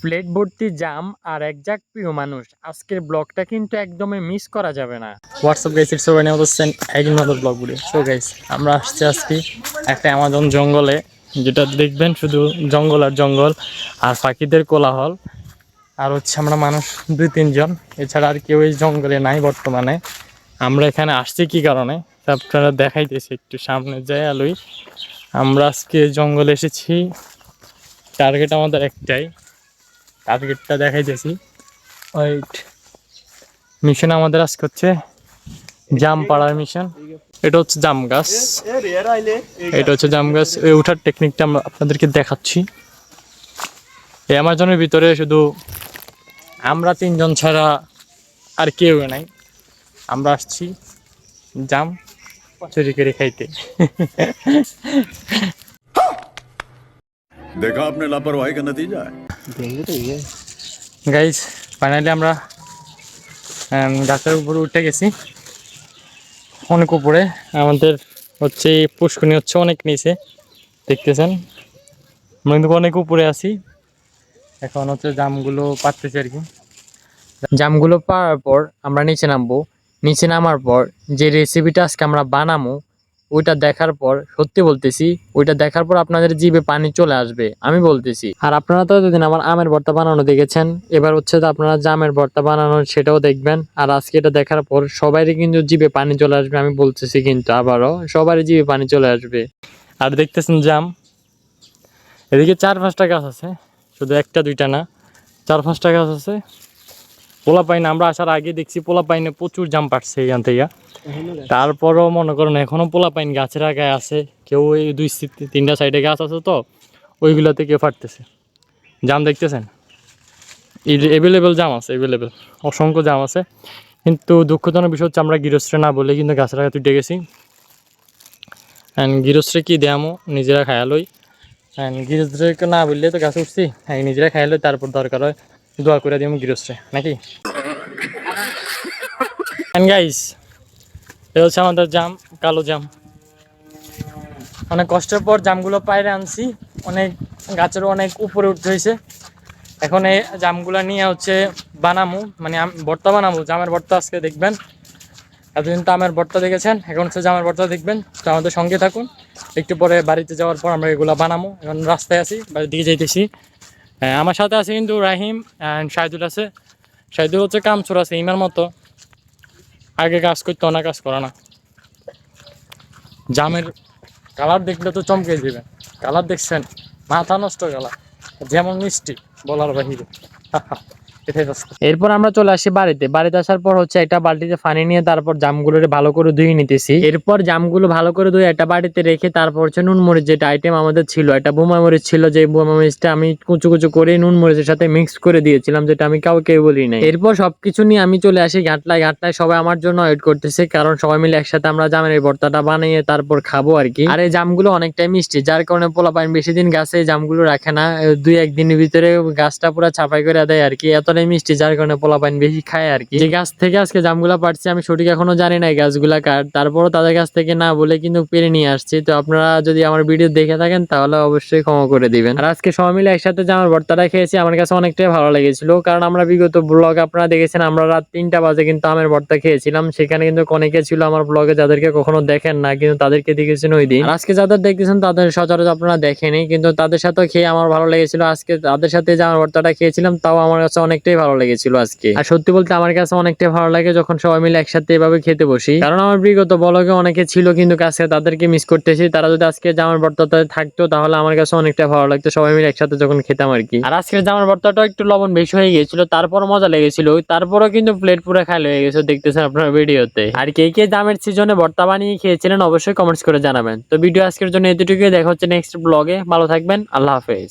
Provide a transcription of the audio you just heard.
Plate ভর্তি জাম আর একজাক প্রিয় মানুষ। আজকের ব্লগটা কিন্তু একদমই মিস করা যাবে না। WhatsApp guys, it's over now the একদিন মতো ব্লগ ভিডিও। সো গাইস, আমরা আসছি আজকে একটা অ্যামাজন জঙ্গলে, যেটা দেখবেন শুধু জঙ্গল আর জঙ্গল আর পাখিদের কোলাহল। আর হচ্ছে আমরা মানুষ 2-3 জন, এছাড়া আর কেউ এই জঙ্গলে নাই বর্তমানে। আমরা এখানে আসছি কি কারণে আপনারা দেখাইতেছি, একটু সামনে যাই আলোই। আমরা আজকে জঙ্গলে এসেছি, টার্গেট আমাদের একটাই, টার্গেটটা দেখাইতেছি। ওয়েট, মিশন আমাদের আজকে হচ্ছে জাম পাড়ার মিশন। এটা হচ্ছে জাম গাছ, এটা হচ্ছে জাম গাছ। এই ওঠার টেকনিকটা আমরা আপনাদেরকে দেখাচ্ছি। এই অ্যামাজনের ভিতরে শুধু আমরা 3 জন ছাড়া আর কেউ নাই। আমরা আসছি জাম চুরি করে খাইতে। देखा आपने लापरवाही का नतीजा है। গাইস, ফাইনালি আমরা গাছের উপরে উঠে গেছি, অনেক উপরে। আমাদের হচ্ছে পুষ্করণী হচ্ছে অনেক নিচে, দেখতেছেন। আমরা কিন্তু অনেক উপরে আছি। এখন হচ্ছে জামগুলো পাড়তেছি আর কি। জামগুলো পাড়ার পর আমরা নিচে নামবো। নিচে নামার পর যে রেসিপিটা আজকে আমরা বানাবো, ওইটা দেখার পর সত্যি বলতেছি, ওইটা দেখার পর আপনাদের জিভে পানি চলে আসবে, আমি বলতেছি। আর আপনারা তো এতদিন আমার আমের ভর্তা বানানো দেখেছেন, এবার হচ্ছে তো আপনারা জামের ভর্তা বানানো সেটাও দেখবেন। আর আজকে এটা দেখার পর সবারই কিন্তু জিভে পানি চলে আসবে, আমি বলতেছি কিন্তু আবারও সবারই জিভে পানি চলে আসবে। আর দেখতেছেন জাম, এদিকে 4-5টা গাছ আছে, শুধু 1-2টা না, 4-5টা গাছ আছে। পোলা পাইন আমরা আসার আগে দেখছি পোলা পাইনে প্রচুর জাম পাড়ছে এখান থেকে। তারপরও মনে করেন এখনো পোলা পাইন গাছের আগায় আছে, কেউ এই 2-3টা সাইডে গাছ আছে তো ওইগুলোতে কেউ ফাটতেছে। জাম দেখতেছেন, এভেলেবেল জাম আছে, এভেলেবেল অসংখ্য জাম আছে। কিন্তু দুঃখজনক বিষয় হচ্ছে আমরা গৃহস্থে না বলে কিন্তু গাছের আগে তুটে গেছি। অ্যান্ড গৃহস্থে কি দেয়ামো, নিজেরা খায়ালই। অ্যান্ড গৃহস্থকে না বললে তো গাছ উঠছি, হ্যাঁ নিজেরা খাইলে তারপর দরকার হয় দোয়া করে দিই গৃহস্থে নাকি। অ্যান্ড গাইস, এ হচ্ছে আমাদের জাম, কালো জাম। অনেক কষ্টের পর জামগুলো পায়রে আনছি, অনেক গাছের অনেক উপরে উঠতে হয়েছে। এখন এই জামগুলো নিয়ে হচ্ছে বানামু, মানে ভর্তা বানাবো, জামের ভর্তা আজকে দেখবেন। এতদিন তো আমের ভর্তা দেখেছেন, এখন হচ্ছে জামের ভর্তা দেখবেন। তো আমাদের সঙ্গে থাকুন, একটু পরে বাড়িতে যাওয়ার পর আমরা এগুলো বানাবো। এখন রাস্তায় আছি, বাড়ির দিকে যাইতেছি। আমার সাথে আছে কিন্তু রাহিম অ্যান্ড শাহিদুল আছে। শাহিদুল হচ্ছে কামচোর আছে ইমার মতো, আগে কাজ করতো না, কাজ করা না। জামের কালার দেখলে তো চমকে যাবেন, কালার দেখছেন, মাথা নষ্ট কালার, যেমন মিষ্টি বলার বাহিরে। এরপর আমরা চলে আসি বাড়িতে। বাড়িতে আসার পর হচ্ছে একটা বালতিতে পানি নিয়ে তারপর জামগুলো ভালো করে ধুয়ে নিতেছি। এরপর জামগুলো ভালো করে ধুয়ে একটা বাড়িতে রেখে তারপর হচ্ছে নুন মরিচ, যেটা আইটেম আমাদের ছিল, একটা বোমা মরিচ ছিল, যে বোমা মরিচটা আমি কুচু কুচু করে নুন মরিচের সাথে মিক্স করে দিয়েছিলাম, যেটা আমি কাউকে বলি নাই। এরপর সবকিছু নিয়ে আমি চলে আসি ঘাটলায়। ঘাটলায় সবাই আমার জন্য ওয়েট করতেছে, কারণ সবাই মিলে একসাথে আমরা জামের এই ভর্তাটা বানিয়ে তারপর খাবো আর কি। আর এই জামগুলো অনেকটাই মিষ্টি, যার কারণে পোলাপাইন বেশি দিন গাছে এই জামগুলো রাখে না, 2-1 দিনের ভিতরে গাছটা পুরো ছাপাই করে দেয় আর কি। এতটাই মিষ্টি যার কারণে পোলাপাইন বেশি খায় আর কি। যে গাছ থেকে আজকে জামগুলা পাড়ছি আমি সঠিক এখনো জানি না এই গাছগুলা কার, তারপরও তাদের কাছ থেকে না বলে কিন্তু পেরে নিয়ে আসছি। তো আপনারা যদি আমার ভিডিও দেখে থাকেন তাহলে অবশ্যই ক্ষমা করে দিবেন। আর আজকে সবাই মিলে একসাথে জামের ভর্তাটা খেয়েছি, আমার কাছে অনেকটাই ভালো লেগেছিল। কারণ আমরা বিগত ব্লগ আপনারা দেখেছেন, আমরা রাত 3টা বাজে কিন্তু আমের ভর্তা খেয়েছিলাম। সেখানে কিন্তু অনেকে ছিল আমার ব্লগে যাদেরকে কখনো দেখেন না, কিন্তু তাদেরকে দেখেছেন ওই দিন। আজকে যাদের দেখতেছেন তাদের সচরাচর আপনারা দেখেনি, কিন্তু তাদের সাথে খেয়ে আমার ভালো লেগেছিল। আজকে তাদের সাথে জামের ভর্তাটা খেয়েছিলাম, তাও আমার কাছে অনেকটাই ভালো লেগেছিল আজকে। আর সত্যি বলতে আমার কাছে অনেকটাই ভালো লাগে যখন সবাই মিলে একসাথে এভাবে খেতে বসি। কারণ আমার বিগত ব্লগে অনেকে ছিল কিন্তু কাছে, তাদেরকে মিস করতেছি। তারা যদি আজকে জামের ভর্তাটা থাকতো তাহলে আমার কাছে অনেকটা ভালো লাগতো, সবাই মিলে একসাথে যখন খেতাম আর কি। আর আজকের জামের ভর্তাটা একটু লবণ বেশি হয়ে গিয়েছিল, তারপর মজা লেগেছিল। তারপরও কিন্তু প্লেট পুরো খালি হয়ে গেছে, দেখতেছেন আপনার ভিডিওতে। আর কে কে জামের সিজনে ভর্তা বানিয়ে খেয়েছিলেন অবশ্যই কমেন্টস করে জানাবেন। তো ভিডিও আজকের জন্য এতটুকুই, দেখা হচ্ছে নেক্সট ব্লগে। ভালো থাকবেন, আল্লাহ হাফেজ।